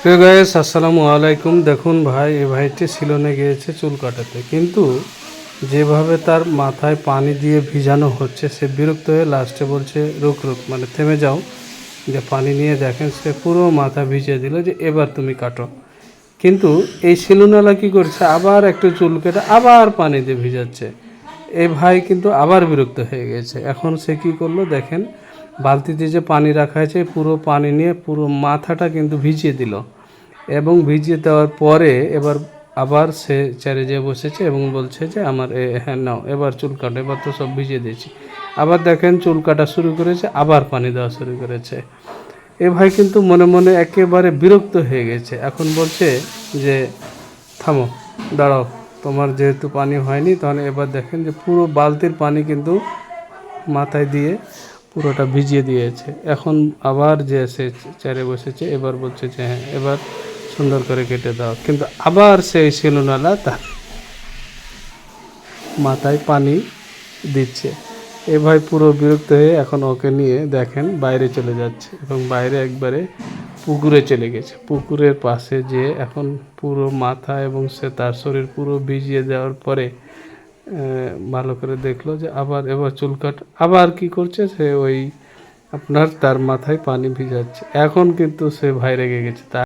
প্রিয় গাইস, আসসালামু আলাইকুম। দেখুন ভাই, এই ভাইটি সিলনে গিয়েছে চুল কাটাতে, কিন্তু যেভাবে তার মাথায় পানি দিয়ে ভিজানো হচ্ছে, সে বিরক্ত হয়ে লাস্টে বলছে রুক রুক, মানে থেমে যাও। যে পানি নিয়ে দেখেন সে পুরো মাথা ভিজিয়ে দিল, যে এবার তুমি কাটো। কিন্তু এই সেলুনওয়ালা কী করছে, আবার একটু চুল কেটে আবার পানি দিয়ে ভিজাচ্ছে। এই ভাই কিন্তু আবার বিরক্ত হয়ে গেছে। এখন সে কী করলো দেখেন, বালতিতে যে পানি রাখা আছে পুরো পানি নিয়ে পুরো মাথাটা কিন্তু ভিজিয়ে দিল, এবং ভিজিয়ে দেওয়ার পরে এবার আবার সে চেয়ারে যেয়ে বসেছে এবং বলছে যে আমার হ্যাঁ নাও এবার চুল কাটো, এবার তো সব ভিজিয়ে দিয়েছি। আবার দেখেন চুল কাটা শুরু করেছে, আবার পানি দেওয়া শুরু করেছে। এ ভাই কিন্তু মনে মনে একেবারে বিরক্ত হয়ে গেছে। এখন বলছে যে থামো, দাঁড়াও, তোমার যেহেতু পানি হয়নি, তাহলে এবার দেখেন যে পুরো বালতির পানি কিন্তু মাথায় দিয়ে পুরোটা ভিজিয়ে দিয়েছে। এখন আবার যে সে চেয়ারে বসেছে, এবার বলছে যে হ্যাঁ এবার সুন্দর করে কেটে দাও, কিন্তু আবার সেই সেলুনওয়ালা তার মাথায় পানি দিচ্ছে। এ ভাই পুরো বিরক্ত হয়ে এখন ওকে নিয়ে দেখেন বাইরে চলে যাচ্ছে, এবং বাইরে একবারে পুকুরে চলে গেছে। পুকুরের পাশে যে এখন পুরো মাথা এবং সে তার শরীর পুরো ভিজিয়ে দেওয়ার পরে ভালো করে দেখলো যে আবার এবার চুল কাট, আবার কি করছে সে ওই আপনার তার মাথায় পানি ভিজাচ্ছে। এখন কিন্তু সে ভাই রেগে গেছে।